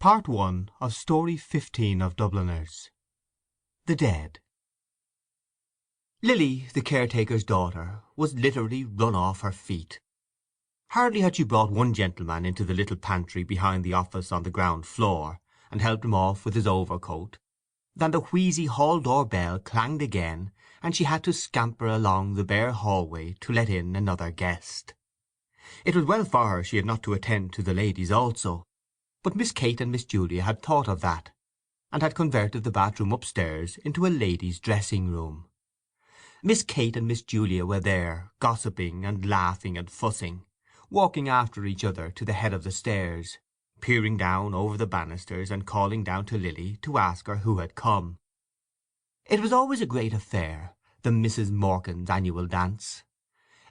Part 1 of Story 15 of Dubliners. The Dead. Lily, the caretaker's daughter, was literally run off her feet. Hardly had she brought one gentleman into the little pantry behind the office on the ground floor, and helped him off with his overcoat, than the wheezy hall-door bell clanged again, and she had to scamper along the bare hallway to let in another guest. It was well for her she had not to attend to the ladies also. But Miss Kate and Miss Julia had thought of that, and had converted the bathroom upstairs into a ladies' dressing-room. Miss Kate and Miss Julia were there, gossiping and laughing and fussing, walking after each other to the head of the stairs, peering down over the banisters and calling down to Lily to ask her who had come. It was always a great affair, the Mrs. Morkan's annual dance.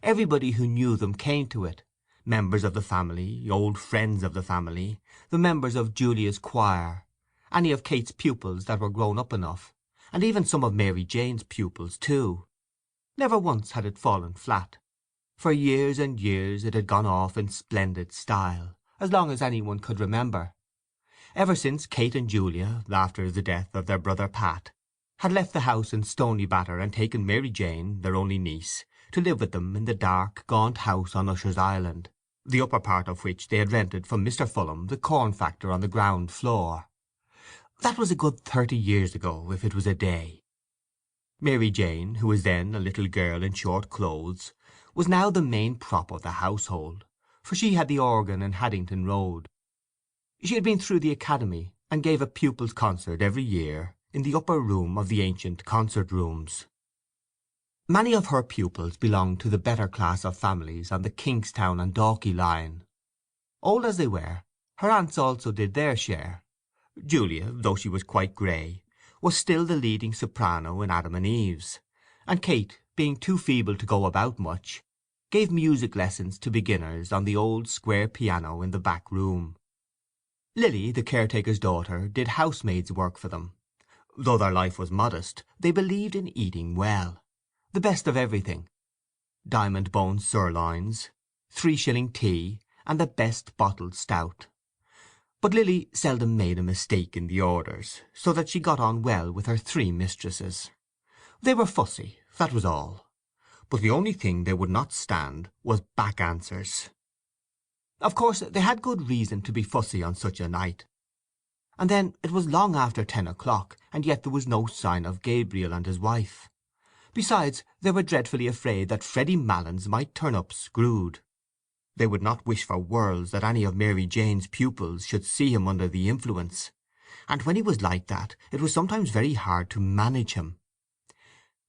Everybody who knew them came to it. Members of the family, old friends of the family, the members of Julia's choir, any of Kate's pupils that were grown up enough, and even some of Mary Jane's pupils too. Never once had it fallen flat. For years and years it had gone off in splendid style, as long as any one could remember. Ever since Kate and Julia, after the death of their brother Pat, had left the house in Stoneybatter and taken Mary Jane, their only niece, to live with them in the dark, gaunt house on Usher's Island, the upper part of which they had rented from Mr. Fulham, the corn factor on the ground floor. That was a good 30 years ago, if it was a day. Mary Jane, who was then a little girl in short clothes, was now the main prop of the household, for she had the organ in Haddington Road. She had been through the academy, and gave a pupils' concert every year in the upper room of the ancient concert-rooms. Many of her pupils belonged to the better class of families on the Kingstown and Dalkey line. Old as they were, her aunts also did their share. Julia, though she was quite grey, was still the leading soprano in Adam and Eve's, and Kate, being too feeble to go about much, gave music lessons to beginners on the old square piano in the back room. Lily, the caretaker's daughter, did housemaid's work for them. Though their life was modest, they believed in eating well. The best of everything: diamond-bone sirloins, 3-shilling tea, and the best bottled stout. But Lily seldom made a mistake in the orders, so that she got on well with her 3 mistresses. They were fussy, that was all. But the only thing they would not stand was back answers. Of course they had good reason to be fussy on such a night. And then it was long after 10 o'clock, and yet there was no sign of Gabriel and his wife. Besides, they were dreadfully afraid that Freddy Malins might turn up screwed. They would not wish for worlds that any of Mary Jane's pupils should see him under the influence, and when he was like that it was sometimes very hard to manage him.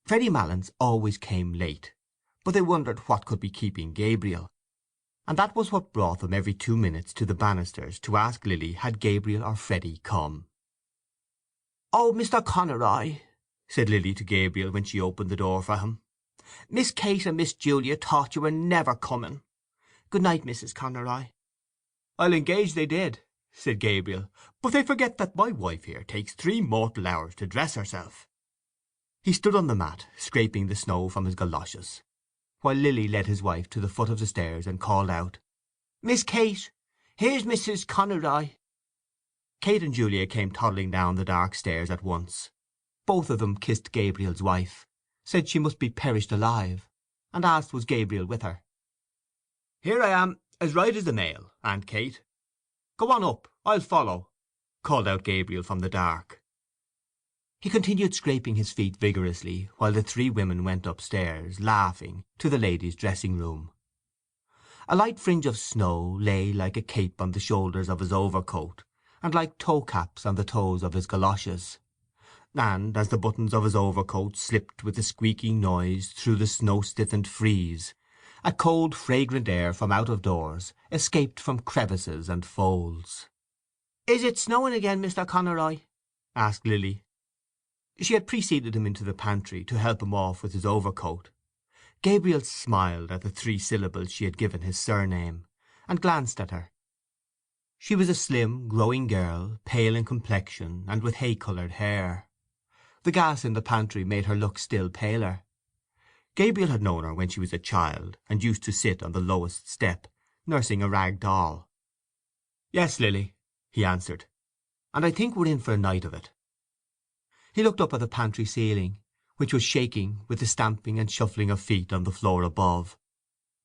Freddy Malins always came late, but they wondered what could be keeping Gabriel, and that was what brought them every 2 minutes to the banisters to ask Lily had Gabriel or Freddy come. "Oh, Mr. Conroy," said Lily to Gabriel when she opened the door for him, "Miss Kate and Miss Julia thought you were never coming. Good night, Mrs. Conroy." "I'll engage they did," said Gabriel, "but they forget that my wife here takes 3 mortal hours to dress herself." He stood on the mat, scraping the snow from his goloshes, while Lily led his wife to the foot of the stairs and called out, "Miss Kate, here's Mrs. Conroy." Kate and Julia came toddling down the dark stairs at once. Both of them kissed Gabriel's wife, said she must be perished alive, and asked was Gabriel with her. "Here I am, as right as the mail, Aunt Kate." "Go on up, I'll follow," called out Gabriel from the dark. He continued scraping his feet vigorously while the 3 women went upstairs, laughing, to the ladies' dressing-room. A light fringe of snow lay like a cape on the shoulders of his overcoat, and like toe-caps on the toes of his goloshes. And as the buttons of his overcoat slipped with a squeaking noise through the snow-stiffened frieze, a cold fragrant air from out of doors escaped from crevices and folds. "Is it snowing again, Mr. Conroy?" asked Lily. She had preceded him into the pantry to help him off with his overcoat. Gabriel smiled at the 3 syllables she had given his surname, and glanced at her. She was a slim, growing girl, pale in complexion, and with hay-coloured hair. The gas in the pantry made her look still paler. Gabriel had known her when she was a child, and used to sit on the lowest step, nursing a rag doll. "Yes, Lily," he answered. and I think we're in for a night of it." He looked up at the pantry ceiling, which was shaking with the stamping and shuffling of feet on the floor above,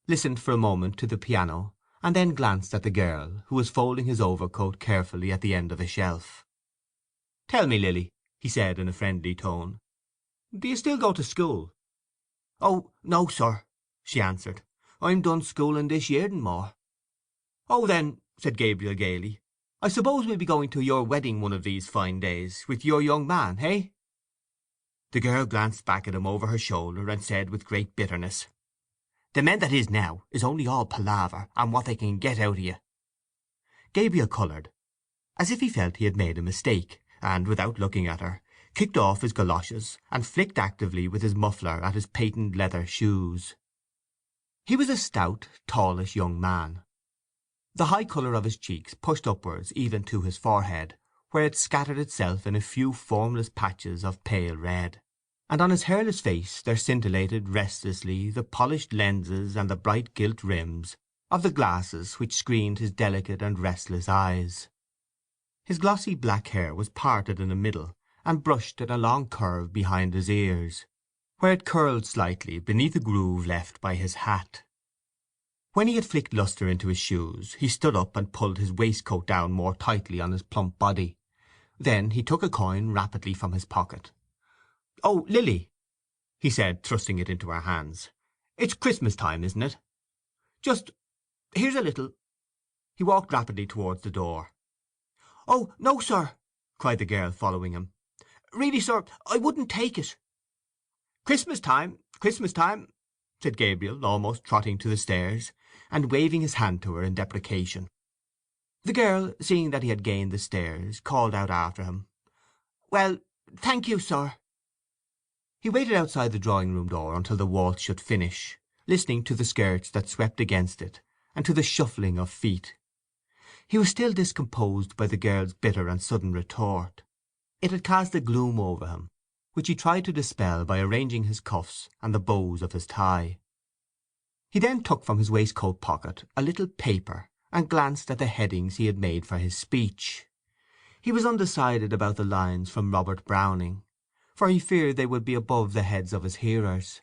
listened for a moment to the piano, and then glanced at the girl, who was folding his overcoat carefully at the end of a shelf. "Tell me, Lily," he said in a friendly tone, "do you still go to school?" "Oh, no, sir," she answered. "I'm done schooling this year and more." "Oh, then," said Gabriel gaily, "I suppose we'll be going to your wedding one of these fine days, with your young man, eh?" The girl glanced back at him over her shoulder, and said with great bitterness, "The men that is now is only all palaver, and what they can get out of you." Gabriel coloured, as if he felt he had made a mistake, and, without looking at her, kicked off his goloshes and flicked actively with his muffler at his patent leather shoes. He was a stout, tallish young man. The high colour of his cheeks pushed upwards even to his forehead, where it scattered itself in a few formless patches of pale red, and on his hairless face there scintillated restlessly the polished lenses and the bright gilt rims of the glasses which screened his delicate and restless eyes. His glossy black hair was parted in the middle, and brushed in a long curve behind his ears, where it curled slightly beneath a groove left by his hat. When he had flicked lustre into his shoes, he stood up and pulled his waistcoat down more tightly on his plump body. Then he took a coin rapidly from his pocket. "Oh, Lily," he said, thrusting it into her hands, "it's Christmas time, isn't it? Here's a little—" He walked rapidly towards the door. "Oh, no, sir," cried the girl, following him. "Really, sir, I wouldn't take it." "Christmas time, Christmas time," said Gabriel, almost trotting to the stairs, and waving his hand to her in deprecation. The girl, seeing that he had gained the stairs, called out after him, "Well, thank you, sir." He waited outside the drawing-room door until the waltz should finish, listening to the skirts that swept against it, and to the shuffling of feet. He was still discomposed by the girl's bitter and sudden retort. It had cast a gloom over him, which he tried to dispel by arranging his cuffs and the bows of his tie. He then took from his waistcoat pocket a little paper, and glanced at the headings he had made for his speech. He was undecided about the lines from Robert Browning, for he feared they would be above the heads of his hearers.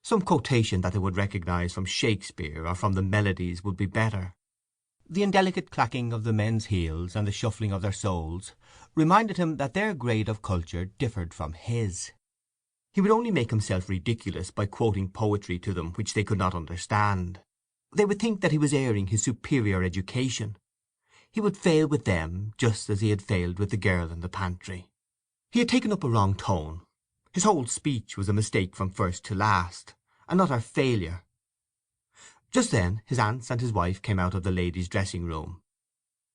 Some quotation that they would recognize from Shakespeare or from the Melodies would be better. The indelicate clacking of the men's heels and the shuffling of their soles reminded him that their grade of culture differed from his. He would only make himself ridiculous by quoting poetry to them which they could not understand. They would think that he was airing his superior education. He would fail with them just as he had failed with the girl in the pantry. He had taken up a wrong tone. His whole speech was a mistake from first to last, an utter failure. Just then his aunts and his wife came out of the ladies' dressing-room.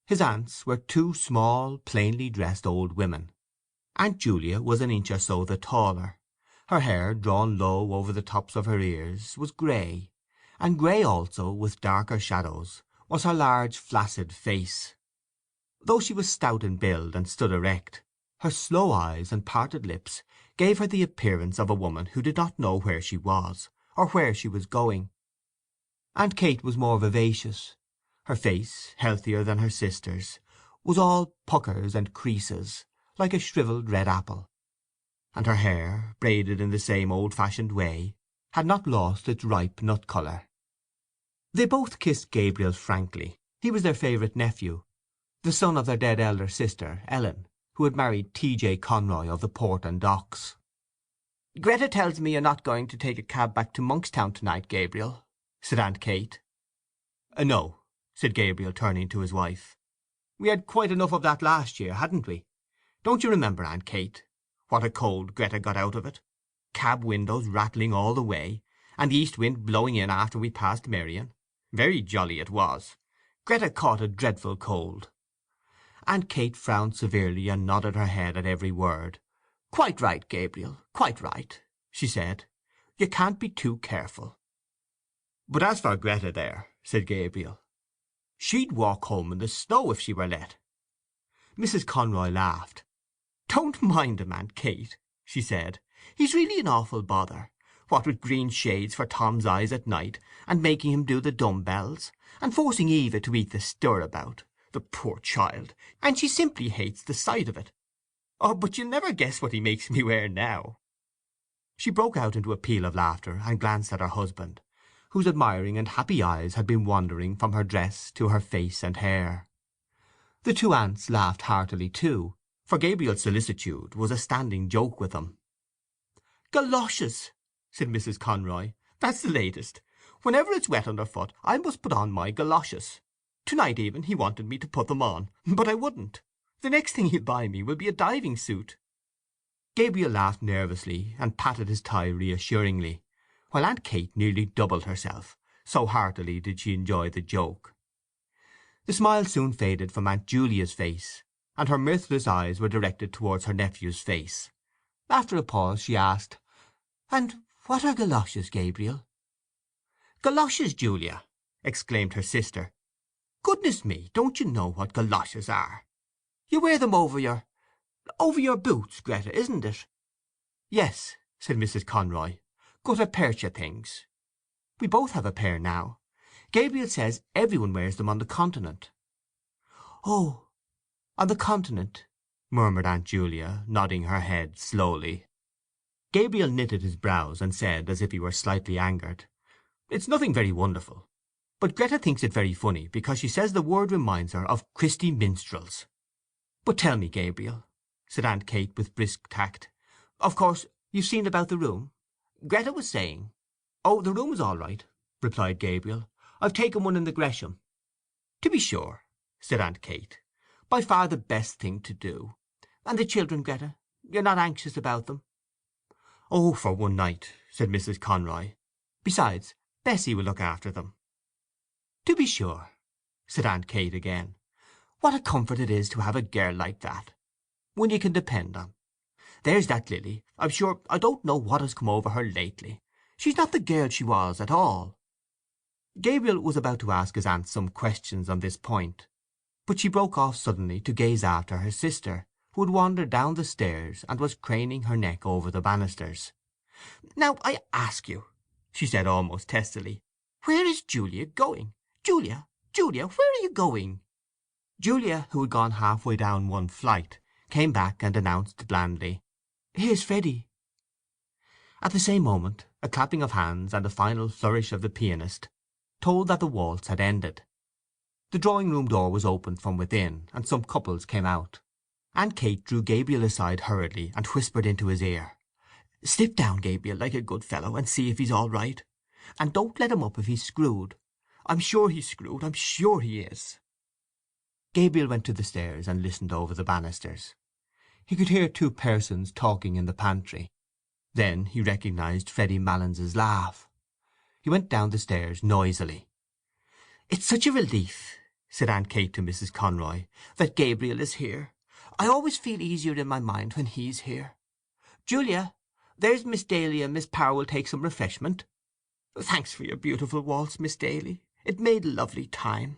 His aunts were two small, plainly dressed old women. Aunt Julia was an inch or so the taller. Her hair, drawn low over the tops of her ears, was grey, and grey also, with darker shadows, was her large flaccid face. Though she was stout in build and stood erect, her slow eyes and parted lips gave her the appearance of a woman who did not know where she was, or where she was going. Aunt Kate was more vivacious. Her face, healthier than her sister's, was all puckers and creases, like a shrivelled red apple, and her hair, braided in the same old-fashioned way, had not lost its ripe nut-colour. They both kissed Gabriel frankly. He was their favourite nephew, the son of their dead elder sister, Ellen, who had married T.J. Conroy of the Port and Docks. "Greta tells me you're not going to take a cab back to Monkstown to-night, Gabriel," said Aunt Kate. "No," said Gabriel, turning to his wife. "We had quite enough of that last year, hadn't we? Don't you remember, Aunt Kate, what a cold Greta got out of it? Cab windows rattling all the way, and the east wind blowing in after we passed Merrion. Very jolly it was. Greta caught a dreadful cold." Aunt Kate frowned severely and nodded her head at every word. "Quite right, Gabriel, quite right," she said. "You can't be too careful." "But as for Greta there," said Gabriel, "she'd walk home in the snow if she were let." Mrs. Conroy laughed. "Don't mind him, Aunt Kate," she said. "He's really an awful bother, what with green shades for Tom's eyes at night, and making him do the dumb bells, and forcing Eva to eat the stirabout, The poor child! And she simply hates the sight of it. Oh, but you'll never guess what he makes me wear now." She broke out into a peal of laughter, and glanced at her husband, whose admiring and happy eyes had been wandering from her dress to her face and hair. The two aunts laughed heartily too, for Gabriel's solicitude was a standing joke with them. "Galoshes!" said Mrs. Conroy. "That's the latest. Whenever it's wet underfoot I must put on my galoshes. To-night even he wanted me to put them on, but I wouldn't. The next thing he'll buy me will be a diving suit." Gabriel laughed nervously, and patted his tie reassuringly, while Aunt Kate nearly doubled herself, so heartily did she enjoy the joke. The smile soon faded from Aunt Julia's face, and her mirthless eyes were directed towards her nephew's face. After a pause she asked, "And what are galoshes, Gabriel?" "Galoshes, Julia!" exclaimed her sister. "Goodness me, don't you know what galoshes are? You wear them over your boots, Greta, isn't it?" "Yes," said Mrs. Conroy. "Gutta percha things. We both have a pair now. Gabriel says every one wears them on the continent." "Oh, on the continent," murmured Aunt Julia, nodding her head slowly. Gabriel knitted his brows, and said, as if he were slightly angered, "It's nothing very wonderful, but Greta thinks it very funny because she says the word reminds her of Christy minstrels." "But tell me, Gabriel," said Aunt Kate with brisk tact, "of course you've seen about the room? Greta was saying—" "Oh, the room is all right," replied Gabriel. "I've taken one in the Gresham." "To be sure," said Aunt Kate. "By far the best thing to do. And the children, Greta? You're not anxious about them?" "Oh, for one night," said Mrs. Conroy. "Besides, Bessie will look after them." "To be sure," said Aunt Kate again. "What a comfort it is to have a girl like that, one you can depend on. There's that Lily. I'm sure I don't know what has come over her lately. She's not the girl she was at all." Gabriel was about to ask his aunt some questions on this point, but she broke off suddenly to gaze after her sister, who had wandered down the stairs and was craning her neck over the banisters. "Now I ask you," she said almost testily, "where is Julia going? Julia, Julia, where are you going?" Julia, who had gone half-way down one flight, came back and announced blandly, "Here's Freddy." At the same moment a clapping of hands and a final flourish of the pianist told that the waltz had ended. The drawing-room door was opened from within, and some couples came out. Aunt Kate drew Gabriel aside hurriedly and whispered into his ear, "Slip down, Gabriel, like a good fellow, and see if he's all right. And don't let him up if he's screwed. I'm sure he's screwed, I'm sure he is." Gabriel went to the stairs and listened over the banisters. He could hear two persons talking in the pantry. Then he recognized Freddy Mallins's laugh. He went down the stairs noisily. "It's such a relief," said Aunt Kate to Mrs. Conroy, "that Gabriel is here. I always feel easier in my mind when he's here. Julia, there's Miss Daly and Miss Power will take some refreshment. Thanks for your beautiful waltz, Miss Daly. It made lovely time."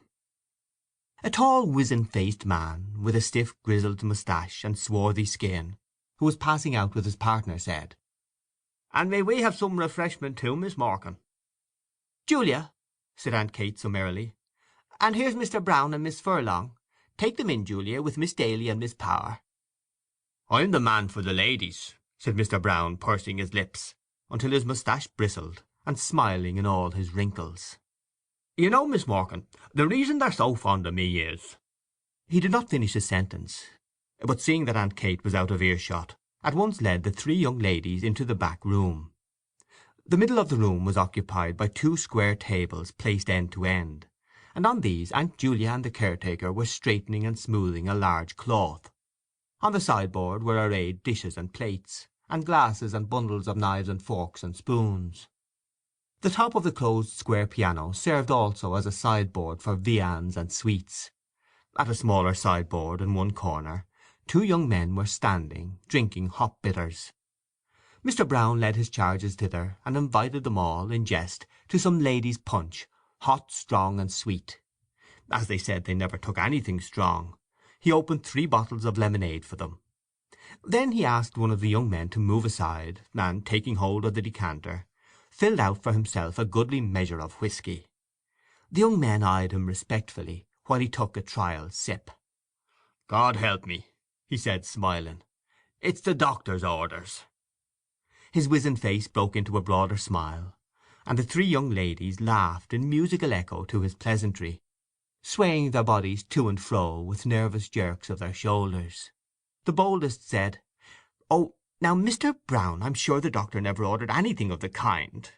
A tall, wizen-faced man, with a stiff grizzled moustache and swarthy skin, who was passing out with his partner, said, "And may we have some refreshment too, Miss Morkan?" "Julia," said Aunt Kate summarily, "and here's Mr. Brown and Miss Furlong. Take them in, Julia, with Miss Daly and Miss Power." "I'm the man for the ladies," said Mr. Brown, pursing his lips until his moustache bristled, and smiling in all his wrinkles. "You know, Miss Morkan, the reason they're so fond of me is—" He did not finish his sentence, but seeing that Aunt Kate was out of earshot, at once led the three young ladies into the back room. The middle of the room was occupied by two square tables placed end to end, and on these Aunt Julia and the caretaker were straightening and smoothing a large cloth. On the sideboard were arrayed dishes and plates, and glasses and bundles of knives and forks and spoons. The top of the closed square piano served also as a sideboard for viands and sweets. At a smaller sideboard in one corner two young men were standing, drinking hop bitters. Mr. Brown led his charges thither, and invited them all, in jest, to some ladies' punch, hot, strong, and sweet. As they said they never took anything strong, he opened 3 bottles of lemonade for them. Then he asked one of the young men to move aside, and, taking hold of the decanter, filled out for himself a goodly measure of whisky. The young men eyed him respectfully, while he took a trial sip. "God help me," he said, smiling. "It's the doctor's orders." His wizened face broke into a broader smile, and the three young ladies laughed in musical echo to his pleasantry, swaying their bodies to and fro with nervous jerks of their shoulders. The boldest said, "Oh, now, Mr. Brown, I'm sure the doctor never ordered anything of the kind."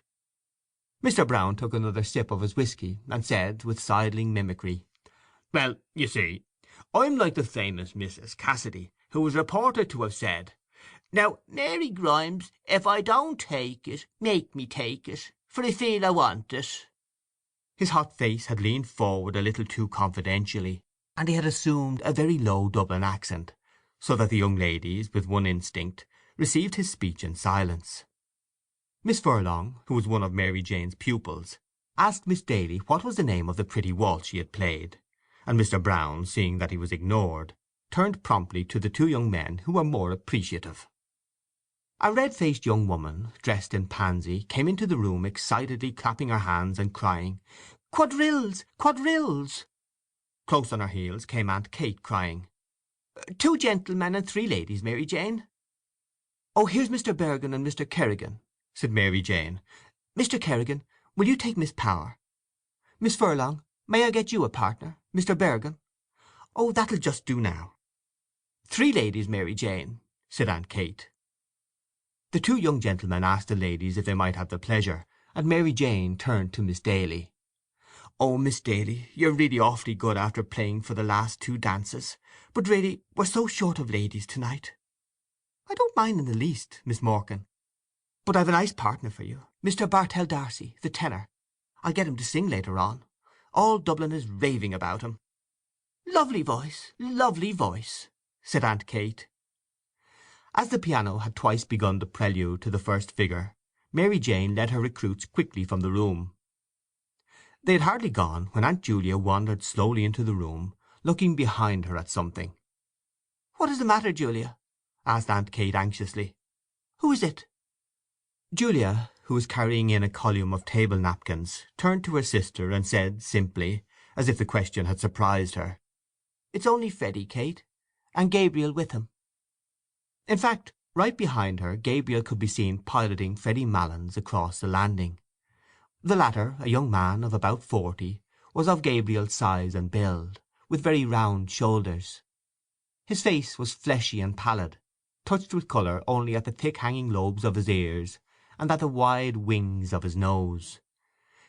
Mr. Brown took another sip of his whisky, and said, with sidling mimicry, "Well, you see, I'm like the famous Mrs. Cassidy, who was reported to have said, 'Now, Mary Grimes, if I don't take it, make me take it, for I feel I want it.'" His hot face had leaned forward a little too confidentially, and he had assumed a very low Dublin accent, so that the young ladies, with one instinct, received his speech in silence. Miss Furlong, who was one of Mary Jane's pupils, asked Miss Daly what was the name of the pretty waltz she had played, and Mr. Brown, seeing that he was ignored, turned promptly to the two young men who were more appreciative. A red-faced young woman, dressed in pansy, came into the room excitedly clapping her hands and crying, "Quadrilles! Quadrilles!" Close on her heels came Aunt Kate, crying, "Two gentlemen and three ladies, Mary Jane." "Oh, here's Mr. Bergan and Mr. Kerrigan," said Mary Jane. "Mr. Kerrigan, will you take Miss Power? Miss Furlong, may I get you a partner, Mr. Bergan? Oh, that'll just do now." "Three ladies, Mary Jane," said Aunt Kate. The two young gentlemen asked the ladies if they might have the pleasure, and Mary Jane turned to Miss Daly. "Oh, Miss Daly, you're really awfully good after playing for the last two dances, but really we're so short of ladies to-night." "I don't mind in the least, Miss Morkan. But I've a nice partner for you, Mr. Bartell D'Arcy, the tenor. I'll get him to sing later on. All Dublin is raving about him." "Lovely voice," said Aunt Kate. As the piano had twice begun the prelude to the first figure, Mary Jane led her recruits quickly from the room. They had hardly gone when Aunt Julia wandered slowly into the room, looking behind her at something. "What is the matter, Julia?" asked Aunt Kate anxiously. "Who is it?" Julia, who was carrying in a column of table napkins, turned to her sister and said simply, as if the question had surprised her, "It's only Freddy, Kate, and Gabriel with him." In fact, right behind her Gabriel could be seen piloting Freddy Malins across the landing. The latter, a young man of about 40, was of Gabriel's size and build, with very round shoulders. His face was fleshy and pallid, touched with colour only at the thick hanging lobes of his ears and at the wide wings of his nose.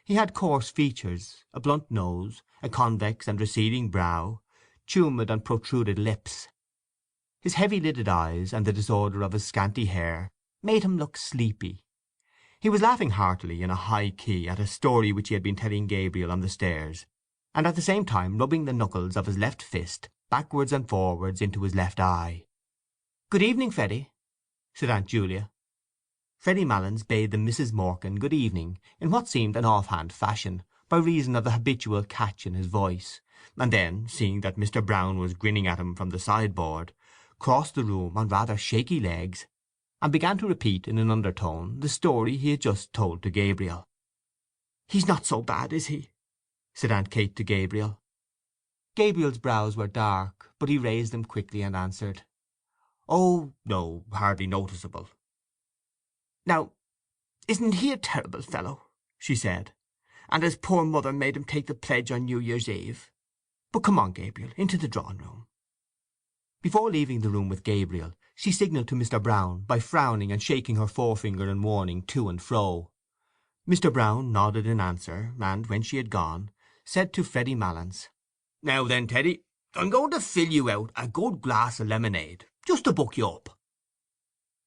He had coarse features, a blunt nose, a convex and receding brow, tumid and protruded lips. His heavy-lidded eyes and the disorder of his scanty hair made him look sleepy. He was laughing heartily in a high key at a story which he had been telling Gabriel on the stairs, and at the same time rubbing the knuckles of his left fist backwards and forwards into his left eye. "Good evening, Freddy," said Aunt Julia. Freddy Malins bade the Misses Morkan good evening in what seemed an off-hand fashion, by reason of the habitual catch in his voice, and then, seeing that Mr. Brown was grinning at him from the sideboard, crossed the room on rather shaky legs, and began to repeat in an undertone the story he had just told to Gabriel. "He's not so bad, is he?" said Aunt Kate to Gabriel. Gabriel's brows were dark, but he raised them quickly and answered, "Oh, no, hardly noticeable." "Now, isn't he a terrible fellow?" she said. "And his poor mother made him take the pledge on New Year's Eve. But come on, Gabriel, into the drawing-room." Before leaving the room with Gabriel, she signalled to Mr. Brown by frowning and shaking her forefinger in warning to and fro. Mr. Brown nodded in answer, and, when she had gone, said to Freddy Malins, "Now then, Teddy, I'm going to fill you out a good glass of lemonade, just to buck you up."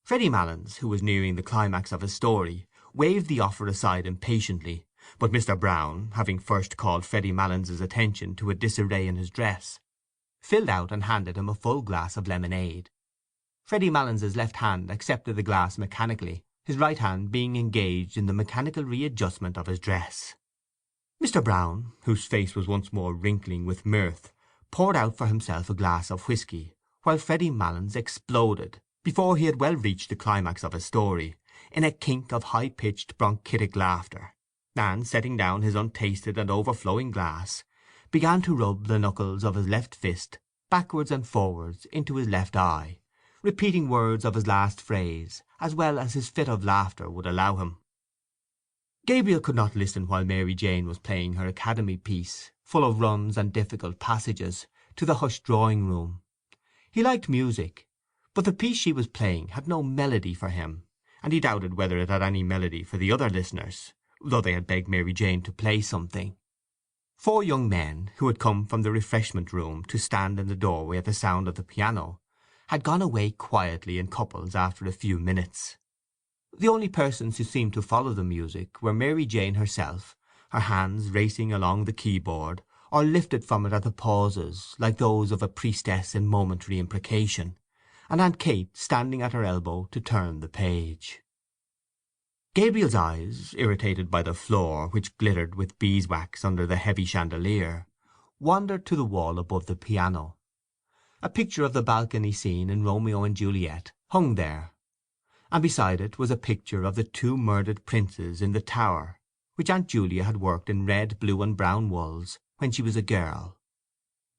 Freddy Malins, who was nearing the climax of his story, waved the offer aside impatiently, but Mr. Brown, having first called Freddy Malins's attention to a disarray in his dress, filled out and handed him a full glass of lemonade. Freddy Malins's left hand accepted the glass mechanically, his right hand being engaged in the mechanical readjustment of his dress. Mr. Brown, whose face was once more wrinkling with mirth, poured out for himself a glass of whisky, while Freddy Malins exploded, before he had well reached the climax of his story, in a kink of high-pitched bronchitic laughter, and, setting down his untasted and overflowing glass, began to rub the knuckles of his left fist backwards and forwards into his left eye, repeating words of his last phrase as well as his fit of laughter would allow him. Gabriel could not listen while Mary Jane was playing her Academy piece, full of runs and difficult passages, to the hushed drawing-room. He liked music, but the piece she was playing had no melody for him, and he doubted whether it had any melody for the other listeners, though they had begged Mary Jane to play something. 4 young men, who had come from the refreshment-room to stand in the doorway at the sound of the piano, had gone away quietly in couples after a few minutes. The only persons who seemed to follow the music were Mary Jane herself, her hands racing along the keyboard, or lifted from it at the pauses like those of a priestess in momentary imprecation, and Aunt Kate standing at her elbow to turn the page. Gabriel's eyes, irritated by the floor, which glittered with beeswax under the heavy chandelier, wandered to the wall above the piano. A picture of the balcony scene in Romeo and Juliet hung there, and beside it was a picture of the 2 murdered princes in the tower, which Aunt Julia had worked in red, blue, and brown wools when she was a girl.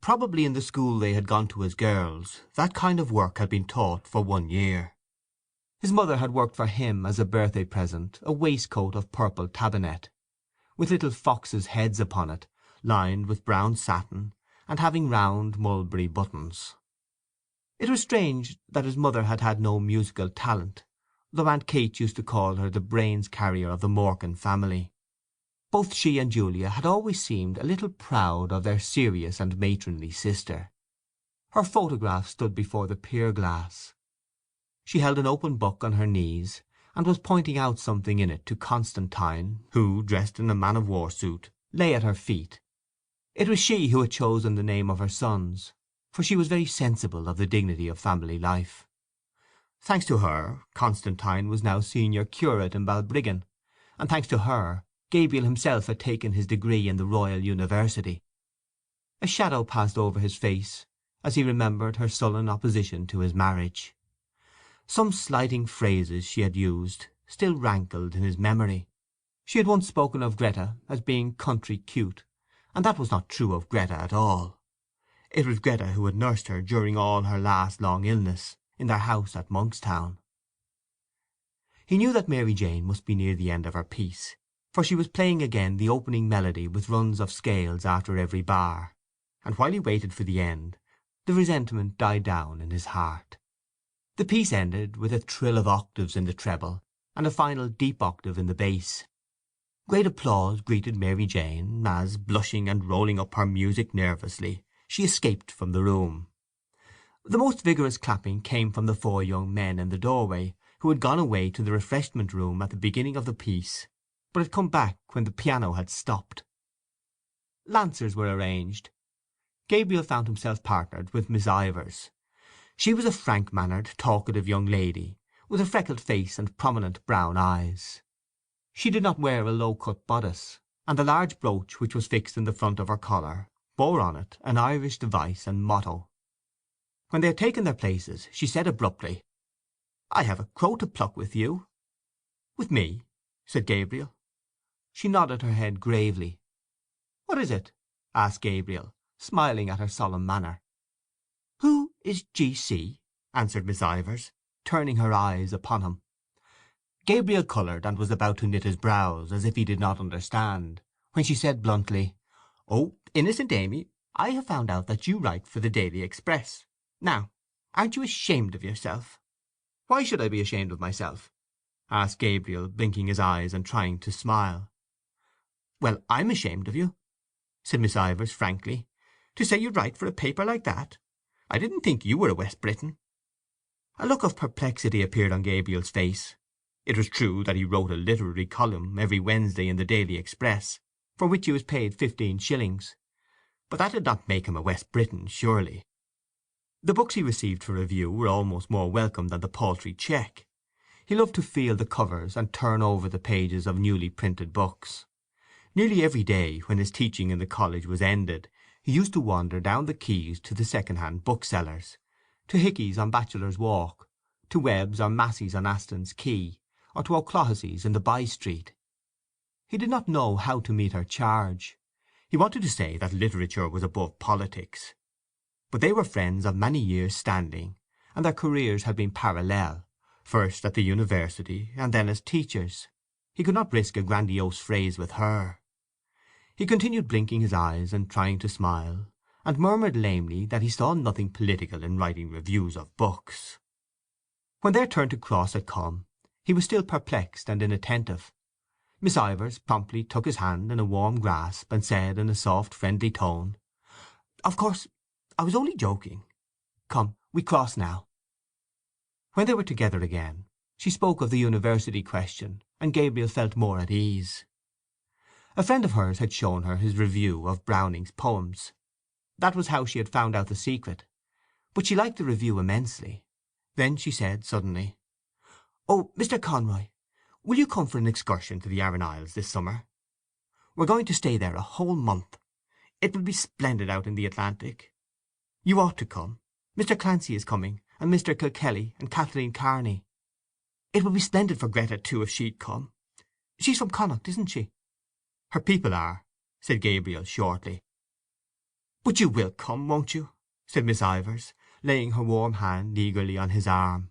Probably in the school they had gone to as girls that kind of work had been taught for 1 year. His mother had worked for him as a birthday present a waistcoat of purple tabinet, with little foxes' heads upon it, lined with brown satin, and having round mulberry buttons. It was strange that his mother had had no musical talent, though Aunt Kate used to call her the brains-carrier of the Morkan family. Both she and Julia had always seemed a little proud of their serious and matronly sister. Her photograph stood before the pier-glass. She held an open book on her knees, and was pointing out something in it to Constantine, who, dressed in a man-of-war suit, lay at her feet. It was she who had chosen the name of her sons, for she was very sensible of the dignity of family life. Thanks to her, Constantine was now senior curate in Balbriggan, and thanks to her, Gabriel himself had taken his degree in the Royal University. A shadow passed over his face as he remembered her sullen opposition to his marriage. Some slighting phrases she had used still rankled in his memory. She had once spoken of Greta as being country cute, and that was not true of Greta at all. It was Greta who had nursed her during all her last long illness, in their house at Monkstown. He knew that Mary Jane must be near the end of her piece, for she was playing again the opening melody with runs of scales after every bar, and while he waited for the end, the resentment died down in his heart. The piece ended with a trill of octaves in the treble, and a final deep octave in the bass. Great applause greeted Mary Jane as, blushing and rolling up her music nervously, she escaped from the room. The most vigorous clapping came from the 4 young men in the doorway, who had gone away to the refreshment-room at the beginning of the piece, but had come back when the piano had stopped. Lancers were arranged. Gabriel found himself partnered with Miss Ivors. She was a frank-mannered, talkative young lady, with a freckled face and prominent brown eyes. She did not wear a low-cut bodice, and the large brooch which was fixed in the front of her collar bore on it an Irish device and motto. When they had taken their places, she said abruptly, "I have a crow to pluck with you." "With me?" said Gabriel. She nodded her head gravely. "What is it?" asked Gabriel, smiling at her solemn manner. "Who is G.C.?" answered Miss Ivors, turning her eyes upon him. Gabriel coloured and was about to knit his brows, as if he did not understand, when she said bluntly, "Oh, innocent Amy, I have found out that you write for the Daily Express. Now, aren't you ashamed of yourself?" "Why should I be ashamed of myself?" asked Gabriel, blinking his eyes and trying to smile. "Well, I'm ashamed of you," said Miss Ivors frankly. "To say you'd write for a paper like that! I didn't think you were a West Briton." A look of perplexity appeared on Gabriel's face. It was true that he wrote a literary column every Wednesday in the Daily Express, for which he was paid 15 shillings, but that did not make him a West Briton, surely. The books he received for review were almost more welcome than the paltry cheque. He loved to feel the covers and turn over the pages of newly printed books. Nearly every day, when his teaching in the college was ended, he used to wander down the quays to the second-hand booksellers, to Hickey's on Bachelor's Walk, to Webb's or Massey's on Aston's Quay, or to O'Clohissey's in the by-street. He did not know how to meet her charge. He wanted to say that literature was above politics. But they were friends of many years' standing, and their careers had been parallel, first at the university and then as teachers. He could not risk a grandiose phrase with her. He continued blinking his eyes and trying to smile, and murmured lamely that he saw nothing political in writing reviews of books. When their turn to cross had come, he was still perplexed and inattentive. Miss Ivors promptly took his hand in a warm grasp, and said in a soft, friendly tone, "Of course, I was only joking. Come, we cross now." When they were together again, she spoke of the university question, and Gabriel felt more at ease. A friend of hers had shown her his review of Browning's poems. That was how she had found out the secret. But she liked the review immensely. Then she said suddenly, "Oh, Mr. Conroy, will you come for an excursion to the Aran Isles this summer? We're going to stay there a whole month. It will be splendid out in the Atlantic. You ought to come. Mr. Clancy is coming, and Mr. Kilkelly, and Kathleen Carney. It would be splendid for Greta, too, if she'd come. She's from Connacht, isn't she?" "Her people are," said Gabriel shortly. "But you will come, won't you?" said Miss Ivors, laying her warm hand eagerly on his arm.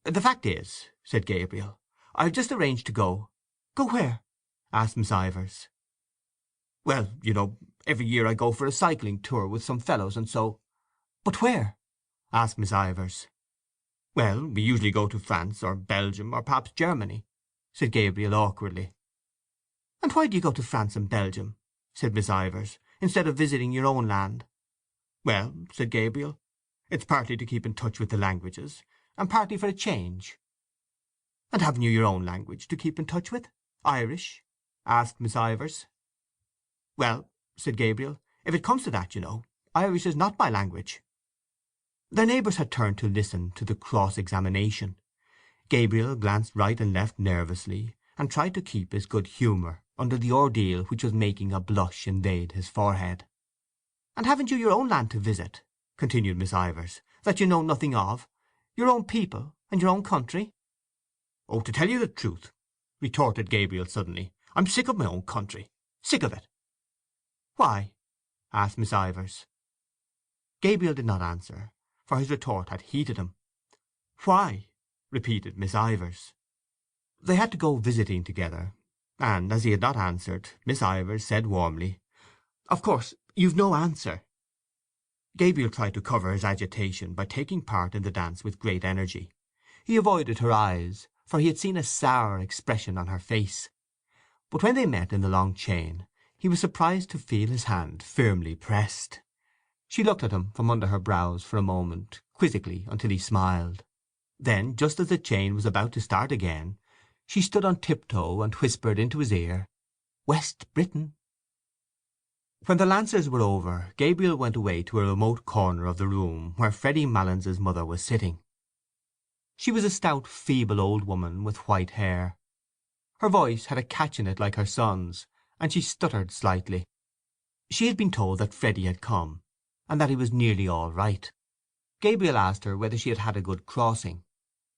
"The fact is," said Gabriel, "I've just arranged to go—" "Go where?" asked Miss Ivors. "Well, you know, every year I go for a cycling tour with some fellows, and so—" "But where?" asked Miss Ivors. "Well, we usually go to France or Belgium or perhaps Germany," said Gabriel awkwardly. "And why do you go to France and Belgium," said Miss Ivors, "instead of visiting your own land?" "Well," said Gabriel, "it's partly to keep in touch with the languages, and partly for a change." "And haven't you your own language to keep in touch with? Irish?" asked Miss Ivors. "Well," said Gabriel, "if it comes to that, you know, Irish is not my language." Their neighbours had turned to listen to the cross-examination. Gabriel glanced right and left nervously, and tried to keep his good humour under the ordeal which was making a blush invade his forehead. "And haven't you your own land to visit," continued Miss Ivors, "that you know nothing of? Your own people, and your own country?" "Oh, to tell you the truth," retorted Gabriel suddenly, "I'm sick of my own country. Sick of it." "Why?" asked Miss Ivors. Gabriel did not answer, for his retort had heated him. "Why?" repeated Miss Ivors. They had to go visiting together, and as he had not answered, Miss Ivors said warmly, "Of course you've no answer." Gabriel tried to cover his agitation by taking part in the dance with great energy. He avoided her eyes, for he had seen a sour expression on her face. But when they met in the long chain, he was surprised to feel his hand firmly pressed. She looked at him from under her brows for a moment, quizzically, until he smiled. Then, just as the chain was about to start again, she stood on tiptoe and whispered into his ear, "West Britain." When the Lancers were over, Gabriel went away to a remote corner of the room where Freddy Mallins's mother was sitting. She was a stout, feeble old woman with white hair. Her voice had a catch in it like her son's, and she stuttered slightly. She had been told that Freddy had come, and that he was nearly all right. Gabriel asked her whether she had had a good crossing.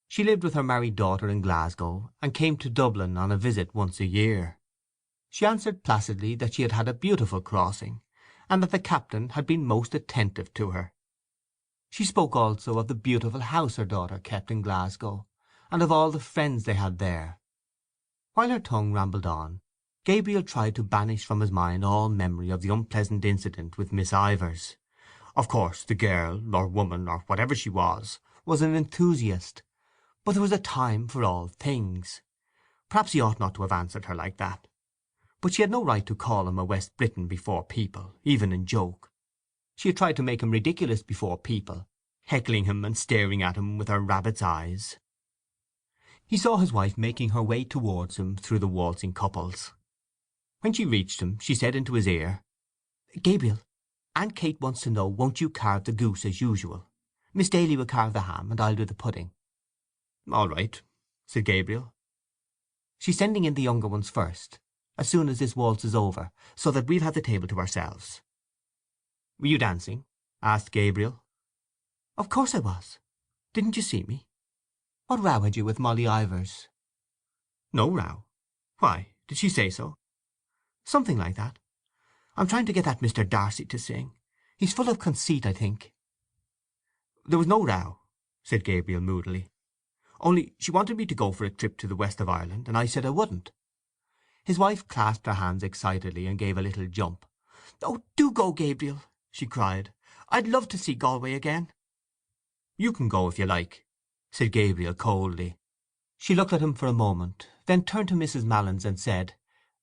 She lived with her married daughter in Glasgow, and came to Dublin on a visit once a year. She answered placidly that she had had a beautiful crossing, and that the captain had been most attentive to her. She spoke also of the beautiful house her daughter kept in Glasgow, and of all the friends they had there. While her tongue rambled on, Gabriel tried to banish from his mind all memory of the unpleasant incident with Miss Ivors. Of course the girl, or woman, or whatever she was an enthusiast, but there was a time for all things. Perhaps he ought not to have answered her like that. But she had no right to call him a West Briton before people, even in joke. She had tried to make him ridiculous before people, heckling him and staring at him with her rabbit's eyes. He saw his wife making her way towards him through the waltzing couples. When she reached him, she said into his ear, "Gabriel, Aunt Kate wants to know, won't you carve the goose as usual? Miss Daly will carve the ham, and I'll do the pudding." "All right," said Gabriel. "She's sending in the younger ones first, as soon as this waltz is over, so that we'll have the table to ourselves." "Were you dancing?" asked Gabriel. "Of course I was. Didn't you see me? What row had you with Molly Ivors?" "No row. Why, did she say so?" "Something like that. I'm trying to get that Mr. Darcy to sing. He's full of conceit, I think." "There was no row," said Gabriel moodily. "Only she wanted me to go for a trip to the west of Ireland, and I said I wouldn't." His wife clasped her hands excitedly and gave a little jump. "Oh, do go, Gabriel!" she cried. "I'd love to see Galway again." "You can go if you like," said Gabriel coldly. She looked at him for a moment, then turned to Mrs. Malins and said,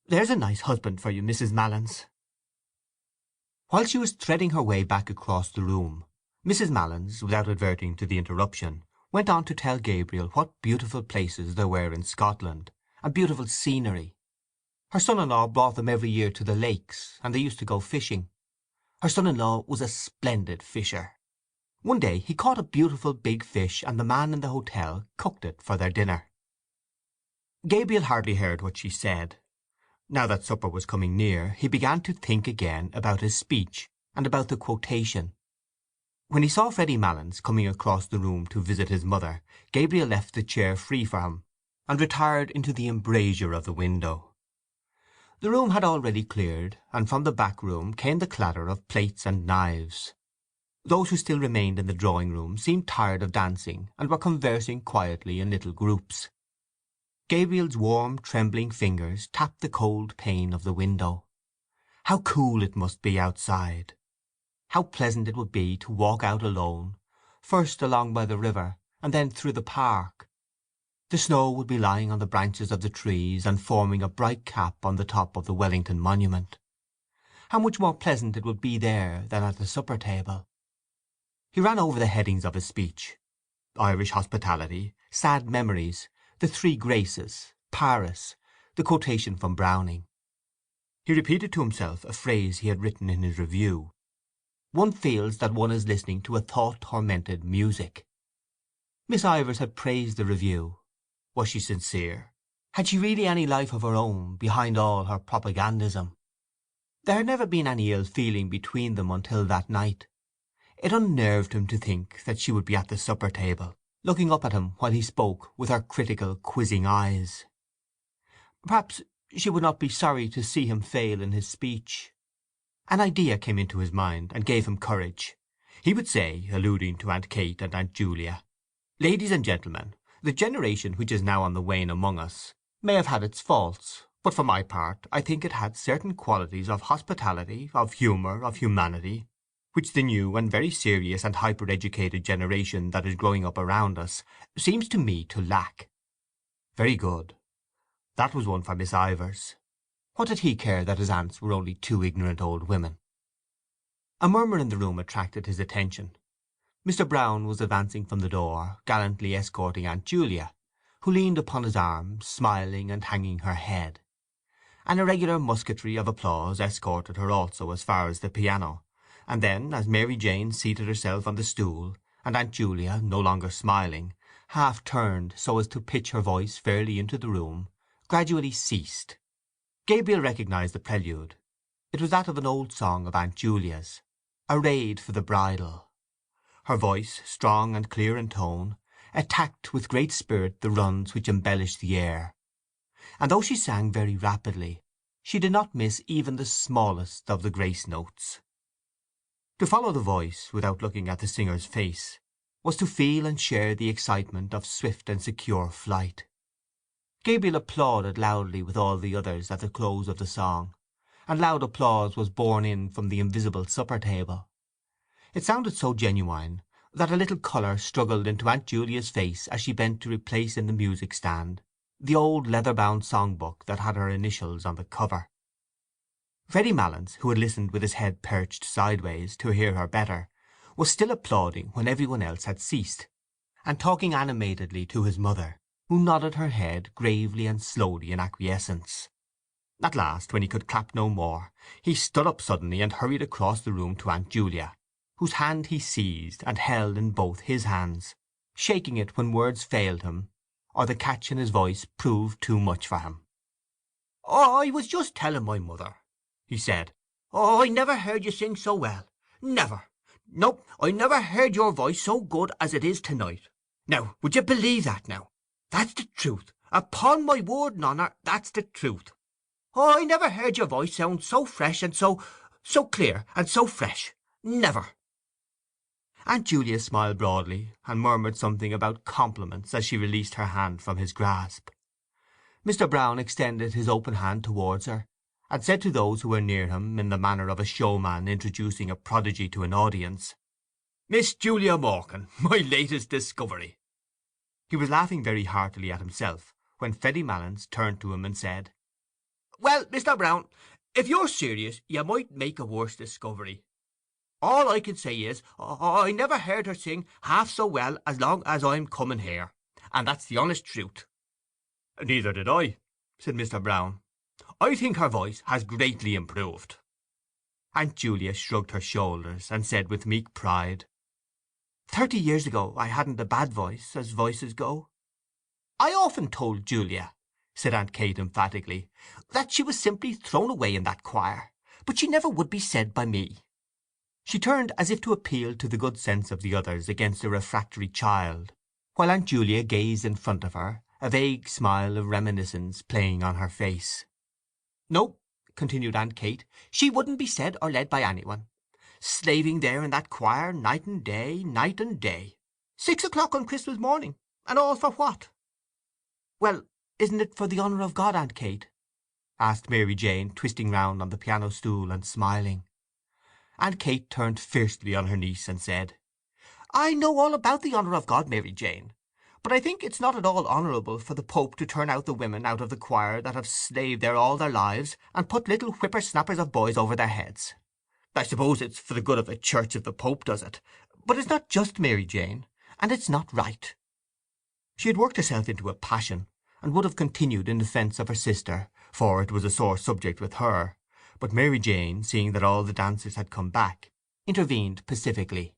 "There's a nice husband for you, Mrs. Malins." While she was threading her way back across the room, Mrs. Malins, without adverting to the interruption, went on to tell Gabriel what beautiful places there were in Scotland, and beautiful scenery. Her son-in-law brought them every year to the lakes, and they used to go fishing. Her son-in-law was a splendid fisher. One day he caught a beautiful big fish, and the man in the hotel cooked it for their dinner. Gabriel hardly heard what she said. Now that supper was coming near, he began to think again about his speech, and about the quotation. When he saw Freddy Malins coming across the room to visit his mother, Gabriel left the chair free for him, and retired into the embrasure of the window. The room had already cleared, and from the back room came the clatter of plates and knives. Those who still remained in the drawing-room seemed tired of dancing, and were conversing quietly in little groups. Gabriel's warm, trembling fingers tapped the cold pane of the window. How cool it must be outside! How pleasant it would be to walk out alone, first along by the river, and then through the park. The snow would be lying on the branches of the trees, and forming a bright cap on the top of the Wellington monument. How much more pleasant it would be there than at the supper-table! He ran over the headings of his speech: Irish hospitality, sad memories, the three graces, Paris, the quotation from Browning. He repeated to himself a phrase he had written in his review: "One feels that one is listening to a thought-tormented music." Miss Ivors had praised the review. Was she sincere? Had she really any life of her own behind all her propagandism? There had never been any ill feeling between them until that night. It unnerved him to think that she would be at the supper-table, looking up at him while he spoke with her critical, quizzing eyes. Perhaps she would not be sorry to see him fail in his speech. An idea came into his mind, and gave him courage. He would say, alluding to Aunt Kate and Aunt Julia, "Ladies and gentlemen, the generation which is now on the wane among us may have had its faults, but for my part I think it had certain qualities of hospitality, of humour, of humanity, which the new and very serious and hyper-educated generation that is growing up around us seems to me to lack." Very good. That was one for Miss Ivors. What did he care that his aunts were only two ignorant old women? A murmur in the room attracted his attention. Mr. Brown was advancing from the door, gallantly escorting Aunt Julia, who leaned upon his arm, smiling and hanging her head. An irregular musketry of applause escorted her also as far as the piano, and then, as Mary Jane seated herself on the stool, and Aunt Julia, no longer smiling, half turned so as to pitch her voice fairly into the room, gradually ceased. Gabriel recognized the prelude. It was that of an old song of Aunt Julia's, "Arrayed for the Bridal." Her voice, strong and clear in tone, attacked with great spirit the runs which embellished the air, and though she sang very rapidly, she did not miss even the smallest of the grace notes. To follow the voice without looking at the singer's face was to feel and share the excitement of swift and secure flight. Gabriel applauded loudly with all the others at the close of the song, and loud applause was borne in from the invisible supper-table. It sounded so genuine that a little colour struggled into Aunt Julia's face as she bent to replace in the music-stand the old leather-bound song-book that had her initials on the cover. Freddy Malins, who had listened with his head perched sideways to hear her better, was still applauding when every one else had ceased, and talking animatedly to his mother, who nodded her head gravely and slowly in acquiescence. At last, when he could clap no more, he stood up suddenly and hurried across the room to Aunt Julia, whose hand he seized and held in both his hands, shaking it when words failed him, or the catch in his voice proved too much for him. "Oh, I was just telling my mother," he said. "Oh, I never heard you sing so well. Never. No, I never heard your voice so good as it is to-night. Now, would you believe that now? That's the truth. Upon my word and honour, that's the truth. Oh, I never heard your voice sound so fresh and so— So clear and so fresh. Never!" Aunt Julia smiled broadly, and murmured something about compliments as she released her hand from his grasp. Mr. Brown extended his open hand towards her, and said to those who were near him, in the manner of a showman introducing a prodigy to an audience, "Miss Julia Morkan, my latest discovery." He was laughing very heartily at himself, when Freddy Malins turned to him and said, "Well, Mr. Brown, if you're serious, you might make a worse discovery. All I can say is, I never heard her sing half so well as long as I'm coming here, and that's the honest truth." "Neither did I," said Mr. Brown. "I think her voice has greatly improved." Aunt Julia shrugged her shoulders, and said with meek pride, 30 years ago I hadn't a bad voice, as voices go." "I often told Julia," said Aunt Kate emphatically, "that she was simply thrown away in that choir, but she never would be said by me." She turned as if to appeal to the good sense of the others against a refractory child, while Aunt Julia gazed in front of her, a vague smile of reminiscence playing on her face. "No," continued Aunt Kate, "she wouldn't be said or led by anyone. Slaving there in that choir night and day, night and day. 6 o'clock on Christmas morning, and all for what?" "Well, isn't it for the honour of God, Aunt Kate?" asked Mary Jane, twisting round on the piano stool and smiling. Aunt Kate turned fiercely on her niece and said, "I know all about the honour of God, Mary Jane, but I think it's not at all honourable for the Pope to turn out the women out of the choir that have slaved there all their lives, and put little whipper-snappers of boys over their heads. I suppose it's for the good of the Church if the Pope does it, but it's not just, Mary Jane, and it's not right." She had worked herself into a passion, and would have continued in defence of her sister, for it was a sore subject with her, but Mary Jane, seeing that all the dancers had come back, intervened pacifically.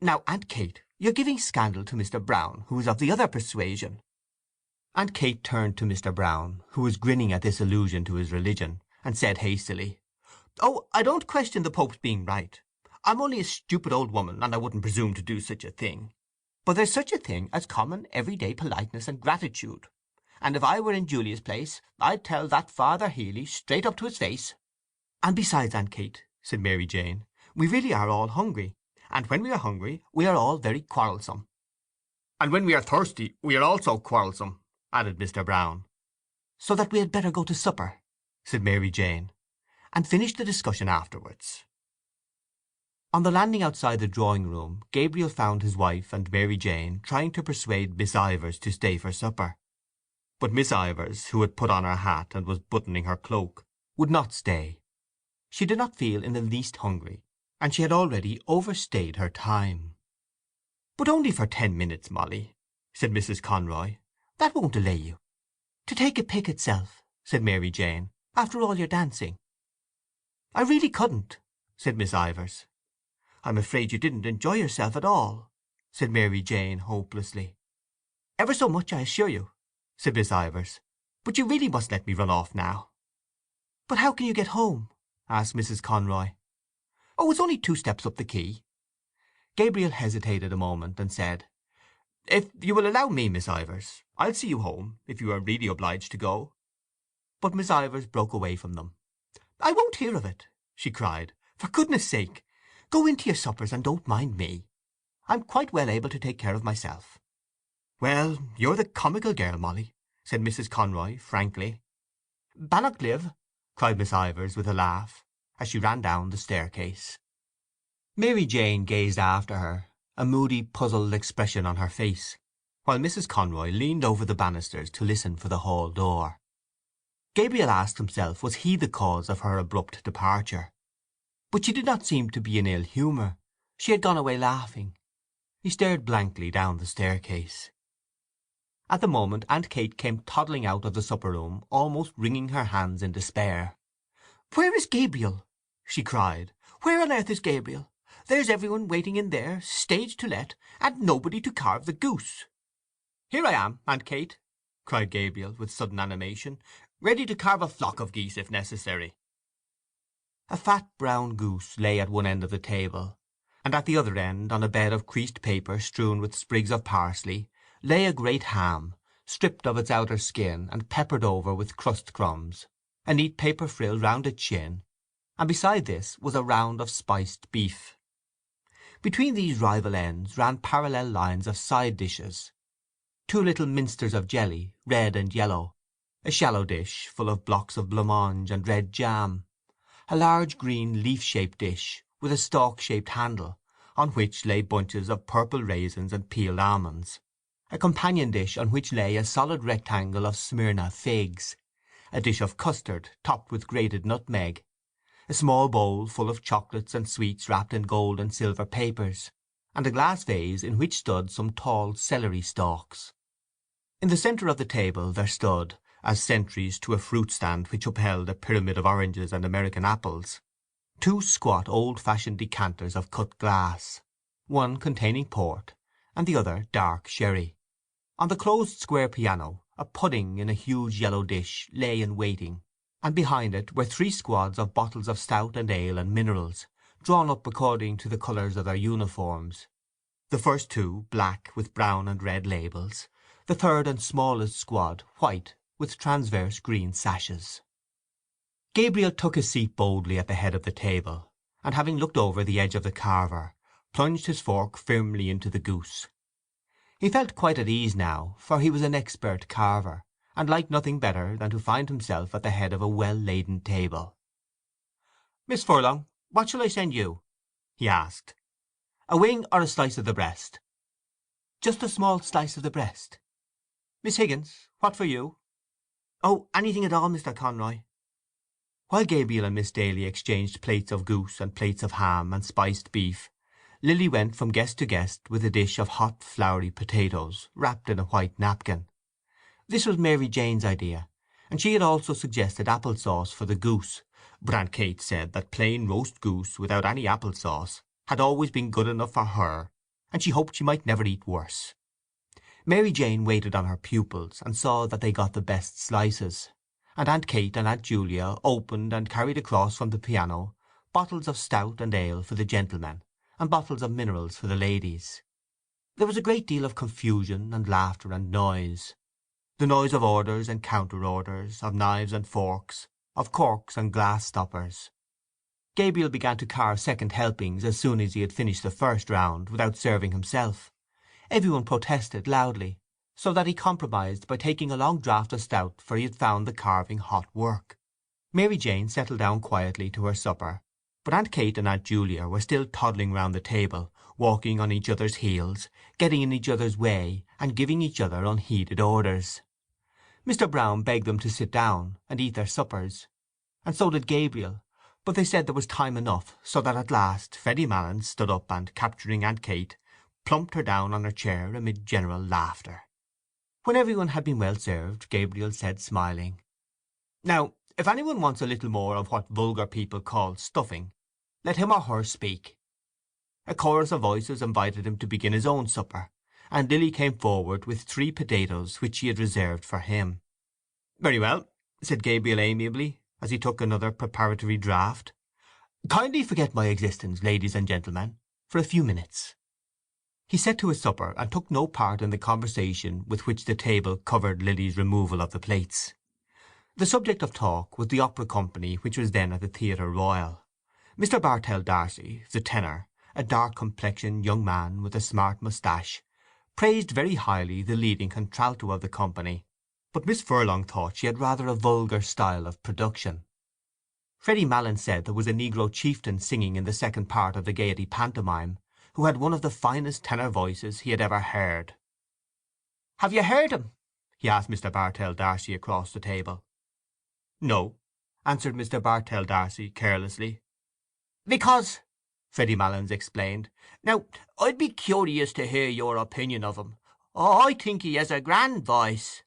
"Now, Aunt Kate, you're giving scandal to Mr. Brown, who is of the other persuasion." Aunt Kate turned to Mr. Brown, who was grinning at this allusion to his religion, and said hastily, "Oh, I don't question the Pope's being right. I'm only a stupid old woman, and I wouldn't presume to do such a thing. But there's such a thing as common everyday politeness and gratitude, and if I were in Julia's place I'd tell that Father Healy straight up to his face." "And besides, Aunt Kate," said Mary Jane, "we really are all hungry, and when we are hungry we are all very quarrelsome." "And when we are thirsty we are also quarrelsome," added Mr. Brown. "So that we had better go to supper," said Mary Jane, "and finish the discussion afterwards." On the landing outside the drawing-room Gabriel found his wife and Mary Jane trying to persuade Miss Ivors to stay for supper. But Miss Ivors, who had put on her hat and was buttoning her cloak, would not stay. She did not feel in the least hungry, and she had already overstayed her time. "But only for 10 minutes, Molly," said Mrs. Conroy. "That won't delay you." "To take a pick itself," said Mary Jane, "after all your dancing." "I really couldn't," said Miss Ivors. "I'm afraid you didn't enjoy yourself at all," said Mary Jane hopelessly. "Ever so much, I assure you," said Miss Ivors. "But you really must let me run off now." "But how can you get home?" asked Mrs. Conroy. "Oh, it's only 2 steps up the quay." Gabriel hesitated a moment, and said, "If you will allow me, Miss Ivors, I'll see you home, if you are really obliged to go." But Miss Ivors broke away from them. "I won't hear of it!" she cried. "For goodness' sake, go into your suppers and don't mind me. I'm quite well able to take care of myself." "Well, you're the comical girl, Molly," said Mrs. Conroy frankly. "Bannock live!" cried Miss Ivors with a laugh, as she ran down the staircase. Mary Jane gazed after her, a moody puzzled expression on her face, while Mrs. Conroy leaned over the banisters to listen for the hall door. Gabriel asked himself was he the cause of her abrupt departure. But she did not seem to be in ill humour. She had gone away laughing. He stared blankly down the staircase. At the moment Aunt Kate came toddling out of the supper-room, almost wringing her hands in despair. "Where is Gabriel?" she cried. "Where on earth is Gabriel? There's every one waiting in there, stage to let, and nobody to carve the goose." "Here I am, Aunt Kate," cried Gabriel with sudden animation, "ready to carve a flock of geese if necessary." A fat brown goose lay at one end of the table, and at the other end, on a bed of creased paper strewn with sprigs of parsley, lay a great ham, stripped of its outer skin and peppered over with crust crumbs, a neat paper frill round its chin, and beside this was a round of spiced beef. Between these rival ends ran parallel lines of side dishes: two little minsters of jelly, red and yellow, a shallow dish full of blocks of blancmange and red jam, a large green leaf-shaped dish with a stalk-shaped handle, on which lay bunches of purple raisins and peeled almonds, a companion dish on which lay a solid rectangle of Smyrna figs, a dish of custard topped with grated nutmeg, a small bowl full of chocolates and sweets wrapped in gold and silver papers, and a glass vase in which stood some tall celery stalks. In the centre of the table there stood, as sentries to a fruit stand which upheld a pyramid of oranges and American apples, two squat old-fashioned decanters of cut glass, one containing port and the other dark sherry. On the closed square piano a pudding in a huge yellow dish lay in waiting, and behind it were three squads of bottles of stout and ale and minerals, drawn up according to the colours of their uniforms, the first two black with brown and red labels, the third and smallest squad white with transverse green sashes. Gabriel took his seat boldly at the head of the table, and having looked over the edge of the carver, plunged his fork firmly into the goose. He felt quite at ease now, for he was an expert carver, and liked nothing better than to find himself at the head of a well-laden table. "Miss Furlong, what shall I send you?" he asked. "A wing or a slice of the breast?" "Just a small slice of the breast." "Miss Higgins, what for you?" "Oh, anything at all, Mr. Conroy." While Gabriel and Miss Daly exchanged plates of goose and plates of ham and spiced beef, Lily went from guest to guest with a dish of hot floury potatoes wrapped in a white napkin. This was Mary Jane's idea, and she had also suggested apple sauce for the goose, but Aunt Kate said that plain roast goose without any apple sauce had always been good enough for her, and she hoped she might never eat worse. Mary Jane waited on her pupils and saw that they got the best slices, and Aunt Kate and Aunt Julia opened and carried across from the piano bottles of stout and ale for the gentlemen, and bottles of minerals for the ladies. There was a great deal of confusion and laughter and noise, the noise of orders and counter-orders, of knives and forks, of corks and glass stoppers. Gabriel began to carve second helpings as soon as he had finished the first round, without serving himself. Every one protested loudly, so that he compromised by taking a long draught of stout, for he had found the carving hot work. Mary Jane settled down quietly to her supper, but Aunt Kate and Aunt Julia were still toddling round the table, walking on each other's heels, getting in each other's way, and giving each other unheeded orders. Mr. Brown begged them to sit down and eat their suppers, and so did Gabriel, but they said there was time enough, so that at last Freddy Malins stood up and, capturing Aunt Kate, plumped her down on her chair amid general laughter. When every one had been well served, Gabriel said, smiling, "Now, if any one wants a little more of what vulgar people call stuffing, let him or her speak." A chorus of voices invited him to begin his own supper, and Lily came forward with 3 potatoes which she had reserved for him. "Very well," said Gabriel amiably, as he took another preparatory draught. "Kindly forget my existence, ladies and gentlemen, for a few minutes." He set to his supper, and took no part in the conversation with which the table covered Lily's removal of the plates. The subject of talk was the opera company which was then at the Theatre Royal. Mr. Bartell D'Arcy, the tenor, a dark-complexioned young man with a smart moustache, praised very highly the leading contralto of the company, but Miss Furlong thought she had rather a vulgar style of production. Freddy Malins said there was a negro chieftain singing in the second part of the Gaiety pantomime, who had one of the finest tenor voices he had ever heard. "Have you heard him?" he asked Mr. Bartell D'Arcy across the table. "No," answered Mr. Bartell D'Arcy carelessly. "Because," Freddy Malins explained, "now, I'd be curious to hear your opinion of him. I think he has a grand voice."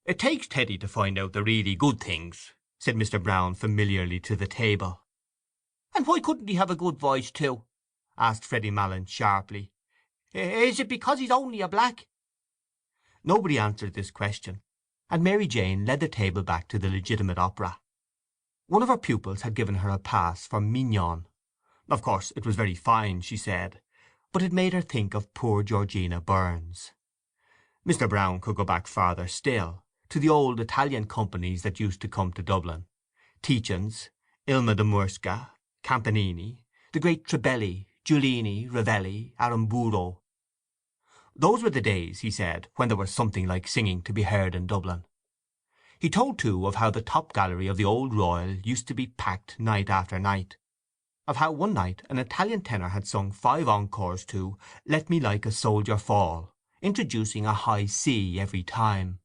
"It takes Teddy to find out the really good things," said Mr. Brown familiarly to the table. "And why couldn't he have a good voice too?" asked Freddy Malins sharply. "Is it because he's only a black?" Nobody answered this question, and Mary Jane led the table back to the legitimate opera. One of her pupils had given her a pass for Mignon. Of course it was very fine, she said, but it made her think of poor Georgina Burns. Mr. Brown could go back farther still, to the old Italian companies that used to come to Dublin: Tietjens, Ilma de Murska, Campanini, the great Trebelli, Giulini, Ravelli, Aramburo. Those were the days, he said, when there was something like singing to be heard in Dublin. He told, too, of how the top gallery of the Old Royal used to be packed night after night, of how one night an Italian tenor had sung 5 encores to "Let Me Like a Soldier Fall," introducing a high C every time,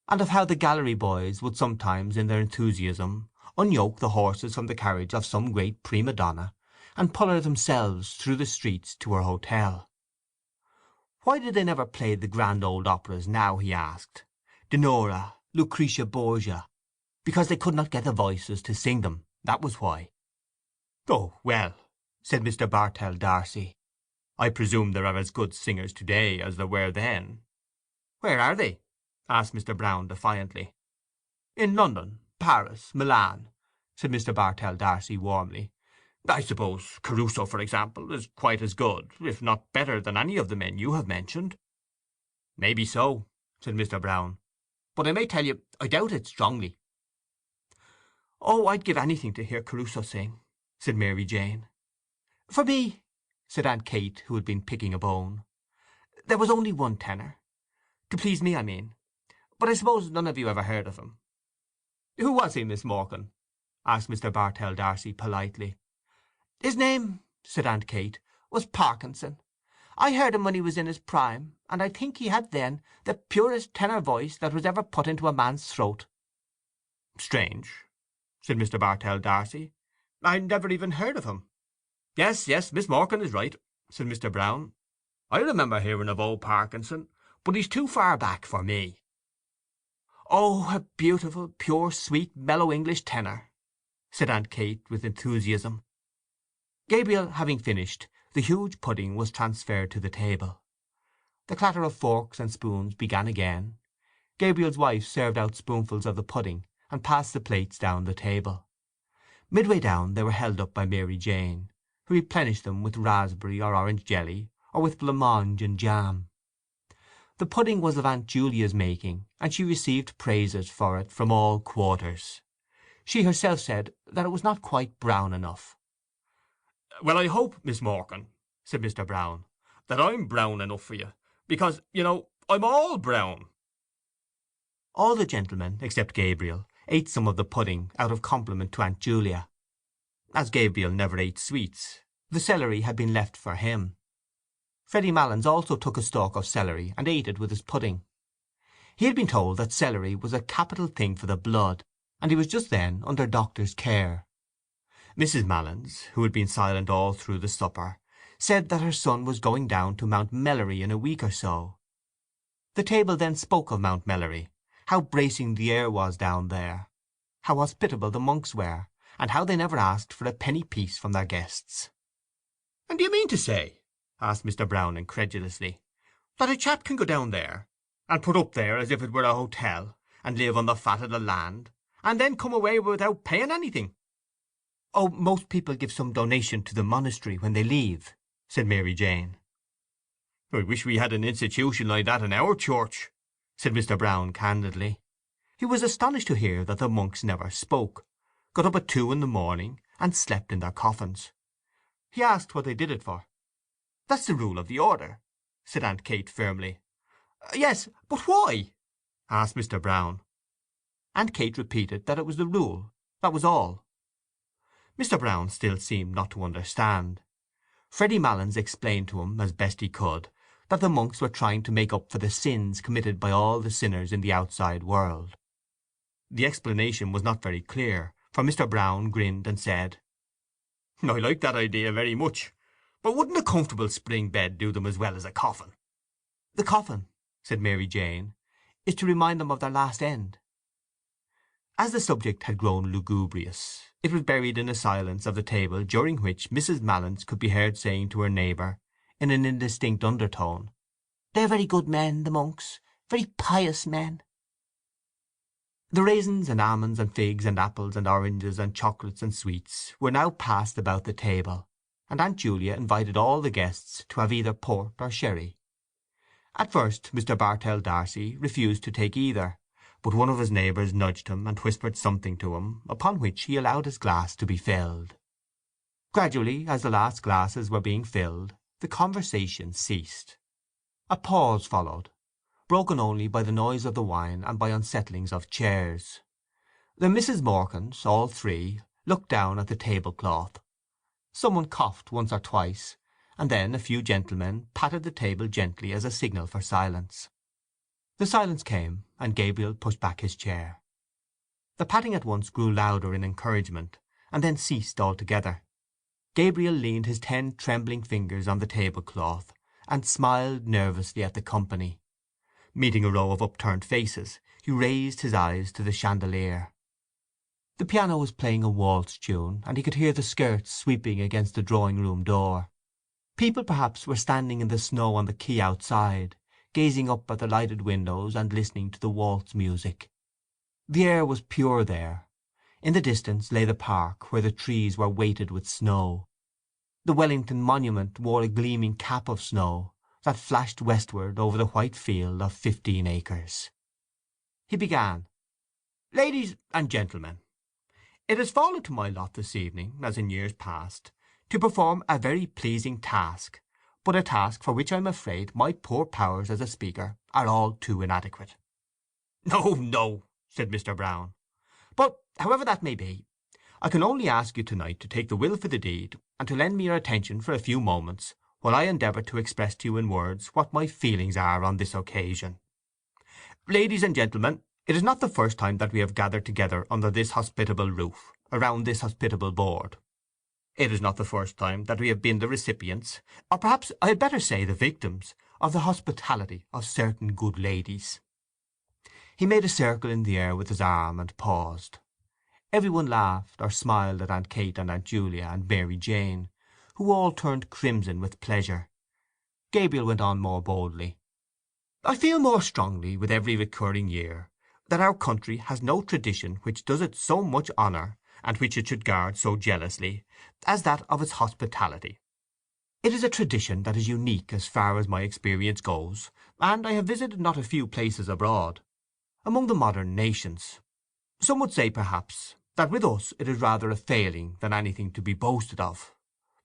and of how the gallery boys would sometimes, in their enthusiasm, unyoke the horses from the carriage of some great prima donna, and pull her themselves through the streets to her hotel. Why did they never play the grand old operas now, he asked. Dinorah, Lucretia Borgia. Because they could not get the voices to sing them, that was why. "Oh, well," said Mr. Bartell D'Arcy, "I presume there are as good singers to-day as there were then." "Where are they?" asked Mr. Brown defiantly. "In London, Paris, Milan," said Mr. Bartell D'Arcy warmly. "I suppose Caruso, for example, is quite as good, if not better, than any of the men you have mentioned." "Maybe so," said Mr. Brown. "But I may tell you, I doubt it strongly." "Oh, I'd give anything to hear Caruso sing," said Mary Jane. "For me," said Aunt Kate, who had been picking a bone, "there was only one tenor. To please me, I mean. But I suppose none of you ever heard of him." "Who was he, Miss Morkan?" asked Mr. Bartell D'Arcy politely. "His name," said Aunt Kate, "was Parkinson. I heard him when he was in his prime, and I think he had then the purest tenor voice that was ever put into a man's throat." "Strange," said Mr. Bartell D'Arcy. "I never even heard of him." "Yes, yes, Miss Morkan is right," said Mr. Brown. "I remember hearing of old Parkinson, but he's too far back for me." "Oh, a beautiful, pure, sweet, mellow English tenor," said Aunt Kate with enthusiasm. Gabriel having finished, the huge pudding was transferred to the table. The clatter of forks and spoons began again. Gabriel's wife served out spoonfuls of the pudding, and passed the plates down the table. Midway down they were held up by Mary Jane, who replenished them with raspberry or orange jelly, or with blancmange and jam. The pudding was of Aunt Julia's making, and she received praises for it from all quarters. She herself said that it was not quite brown enough. "Well, I hope, Miss Morkan," said Mr. Brown, "that I'm brown enough for you, because, I'm all brown." All the gentlemen, except Gabriel, ate some of the pudding out of compliment to Aunt Julia. As Gabriel never ate sweets, the celery had been left for him. Freddy Malins also took a stalk of celery and ate it with his pudding. He had been told that celery was a capital thing for the blood, and he was just then under doctor's care. Mrs. Malins, who had been silent all through the supper, said that her son was going down to Mount Melleray in a week or so. The table then spoke of Mount Melleray, how bracing the air was down there, how hospitable the monks were, and how they never asked for a penny piece from their guests. "And do you mean to say," asked Mr. Brown incredulously, "that a chap can go down there, and put up there as if it were a hotel, and live on the fat of the land, and then come away without paying anything?" "Oh, most people give some donation to the monastery when they leave," said Mary Jane. "I wish we had an institution like that in our church," said Mr. Brown candidly. He was astonished to hear that the monks never spoke, got up at 2 in the morning, and slept in their coffins. He asked what they did it for. "That's the rule of the order," said Aunt Kate firmly. "Yes, but why?" asked Mr. Brown. Aunt Kate repeated that it was the rule, that was all. Mr. Brown still seemed not to understand. Freddy Malins explained to him, as best he could, that the monks were trying to make up for the sins committed by all the sinners in the outside world. The explanation was not very clear, for Mr. Brown grinned and said, "I like that idea very much, but wouldn't a comfortable spring bed do them as well as a coffin?" "The coffin," said Mary Jane, "is to remind them of their last end." As the subject had grown lugubrious, it was buried in a silence of the table during which Mrs. Malins could be heard saying to her neighbour, in an indistinct undertone, "They're very good men, the monks, very pious men." The raisins and almonds and figs and apples and oranges and chocolates and sweets were now passed about the table, and Aunt Julia invited all the guests to have either port or sherry. At first Mr. Bartell D'Arcy refused to take either, but one of his neighbours nudged him and whispered something to him, upon which he allowed his glass to be filled. Gradually, as the last glasses were being filled, the conversation ceased. A pause followed, broken only by the noise of the wine and by unsettlings of chairs. The Misses Morkans, all three, looked down at the tablecloth. Someone coughed once or twice, and then a few gentlemen patted the table gently as a signal for silence. The silence came, and Gabriel pushed back his chair. The patting at once grew louder in encouragement, and then ceased altogether. Gabriel leaned his 10 trembling fingers on the tablecloth, and smiled nervously at the company. Meeting a row of upturned faces, he raised his eyes to the chandelier. The piano was playing a waltz tune, and he could hear the skirts sweeping against the drawing-room door. People perhaps were standing in the snow on the quay outside, gazing up at the lighted windows and listening to the waltz music. The air was pure there. In the distance lay the park, where the trees were weighted with snow. The Wellington Monument wore a gleaming cap of snow that flashed westward over the white field of 15 acres. He began, "Ladies and gentlemen, it has fallen to my lot this evening, as in years past, to perform a very pleasing task, but a task for which I am afraid my poor powers as a speaker are all too inadequate." "No, no," said Mr. Brown. "But however that may be, I can only ask you to-night to take the will for the deed, and to lend me your attention for a few moments while I endeavour to express to you in words what my feelings are on this occasion. Ladies and gentlemen, it is not the first time that we have gathered together under this hospitable roof, around this hospitable board. It is not the first time that we have been the recipients, or perhaps I had better say the victims, of the hospitality of certain good ladies." He made a circle in the air with his arm and paused. Every one laughed or smiled at Aunt Kate and Aunt Julia and Mary Jane, who all turned crimson with pleasure. Gabriel went on more boldly. "I feel more strongly with every recurring year that our country has no tradition which does it so much honour, and which it should guard so jealously, as that of its hospitality. It is a tradition that is unique as far as my experience goes, and I have visited not a few places abroad, among the modern nations. Some would say, perhaps, that with us it is rather a failing than anything to be boasted of.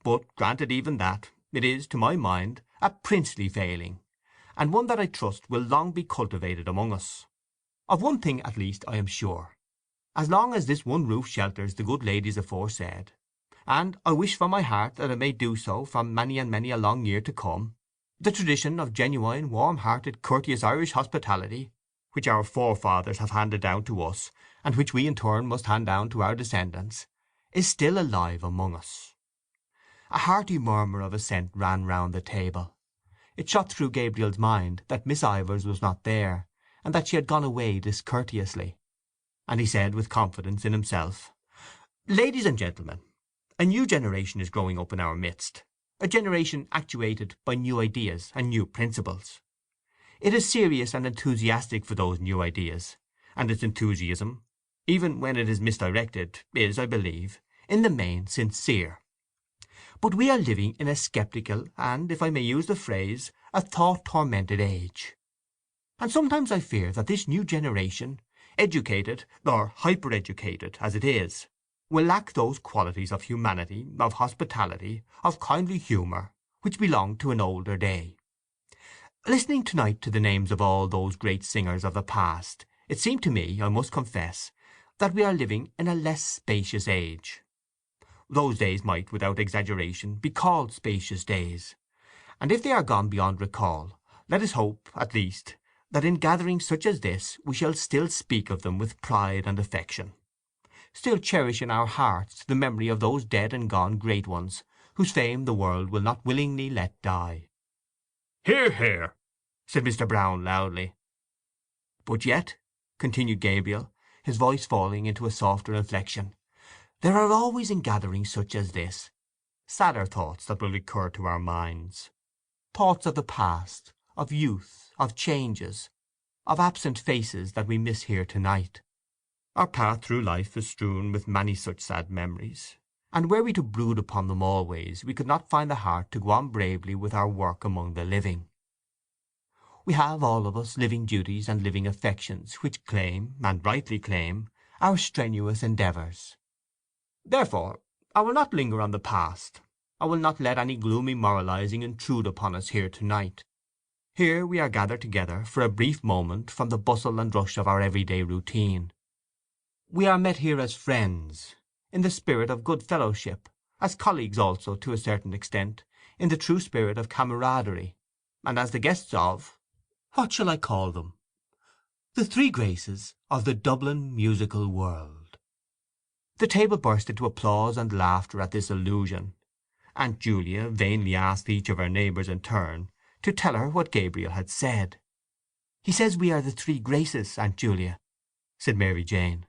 But, granted even that, it is, to my mind, a princely failing, and one that I trust will long be cultivated among us. Of one thing at least I am sure. As long as this one roof shelters the good ladies aforesaid, and I wish from my heart that it may do so for many and many a long year to come, the tradition of genuine, warm-hearted, courteous Irish hospitality, which our forefathers have handed down to us, and which we in turn must hand down to our descendants, is still alive among us." A hearty murmur of assent ran round the table. It shot through Gabriel's mind that Miss Ivors was not there, and that she had gone away discourteously, and he said with confidence in himself, "Ladies and gentlemen, a new generation is growing up in our midst, a generation actuated by new ideas and new principles. It is serious and enthusiastic for those new ideas, and its enthusiasm, even when it is misdirected, is, I believe, in the main sincere. But we are living in a sceptical and, if I may use the phrase, a thought-tormented age. And sometimes I fear that this new generation, educated, or hyper-educated, as it is, will lack those qualities of humanity, of hospitality, of kindly humour, which belong to an older day. Listening to-night to the names of all those great singers of the past, it seemed to me, I must confess, that we are living in a less spacious age. Those days might, without exaggeration, be called spacious days, and if they are gone beyond recall, let us hope, at least, that in gatherings such as this we shall still speak of them with pride and affection, still cherish in our hearts the memory of those dead and gone great ones whose fame the world will not willingly let die." "Hear, hear!" said Mr. Brown loudly. "But yet," continued Gabriel, his voice falling into a softer inflection, "there are always in gatherings such as this sadder thoughts that will recur to our minds, thoughts of the past, of youth, of changes, of absent faces that we miss here to-night. Our path through life is strewn with many such sad memories, and were we to brood upon them always, we could not find the heart to go on bravely with our work among the living. We have all of us living duties and living affections which claim, and rightly claim, our strenuous endeavours. Therefore I will not linger on the past. I will not let any gloomy moralizing intrude upon us here to-night. Here we are gathered together for a brief moment from the bustle and rush of our everyday routine. We are met here as friends, in the spirit of good fellowship, as colleagues also, to a certain extent, in the true spirit of camaraderie, and as the guests of—what shall I call them? The three graces of the Dublin musical world. The table burst into applause and laughter at this allusion. Aunt Julia vainly asked each of her neighbours in turn to tell her what Gabriel had said. "He says we are the three graces, Aunt Julia," said Mary Jane.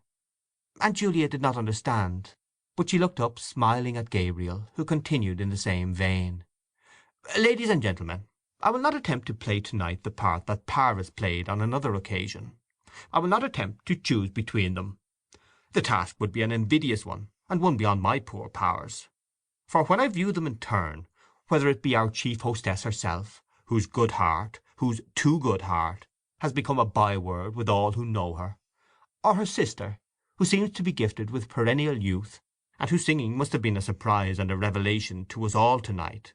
Aunt Julia did not understand, but she looked up smiling at Gabriel, who continued in the same vein. "Ladies and gentlemen, I will not attempt to play to-night the part that Parvis played on another occasion. I will not attempt to choose between them. The task would be an invidious one, and one beyond my poor powers. For when I view them in turn, whether it be our chief hostess herself, whose good heart, whose too good heart, has become a byword with all who know her, or her sister, who seems to be gifted with perennial youth, and whose singing must have been a surprise and a revelation to us all to-night,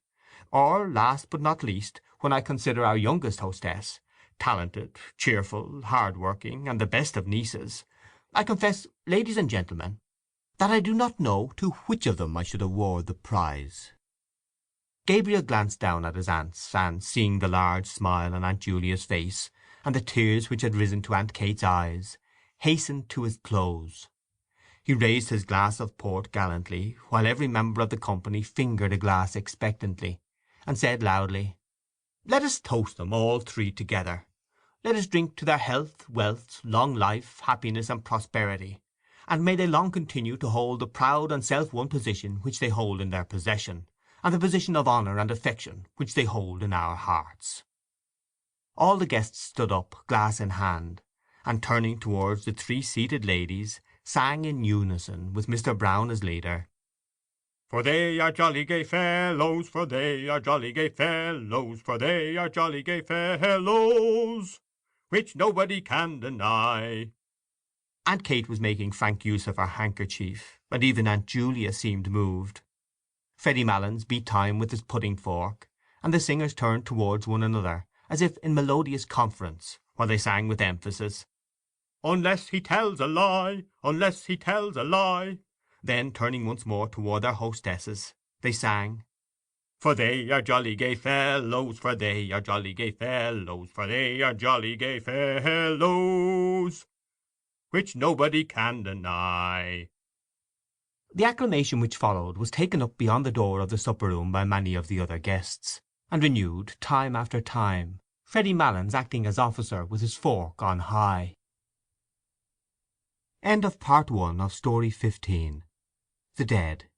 or, last but not least, when I consider our youngest hostess, talented, cheerful, hard-working, and the best of nieces, I confess, ladies and gentlemen, that I do not know to which of them I should award the prize." Gabriel glanced down at his aunts, and, seeing the large smile on Aunt Julia's face, and the tears which had risen to Aunt Kate's eyes, hastened to his close. He raised his glass of port gallantly, while every member of the company fingered a glass expectantly, and said loudly, "Let us toast them all three together. Let us drink to their health, wealth, long life, happiness, and prosperity, and may they long continue to hold the proud and self-won position which they hold in their possession, and the position of honour and affection which they hold in our hearts." All the guests stood up, glass in hand, and turning towards the three seated ladies, sang in unison, with Mr. Brown as leader: "For they are jolly gay fellows, for they are jolly gay fellows, for they are jolly gay fellows, which nobody can deny." Aunt Kate was making frank use of her handkerchief, and even Aunt Julia seemed moved. Freddy Malins beat time with his pudding fork, and the singers turned towards one another, as if in melodious conference, while they sang with emphasis, "Unless he tells a lie, unless he tells a lie." Then, turning once more toward their hostesses, they sang: "For they are jolly gay fellows, for they are jolly gay fellows, for they are jolly gay fellows, which nobody can deny." The acclamation which followed was taken up beyond the door of the supper-room by many of the other guests, and renewed time after time, Freddy Malins acting as officer with his fork on high. End of Part 1 of Story 15. The Dead.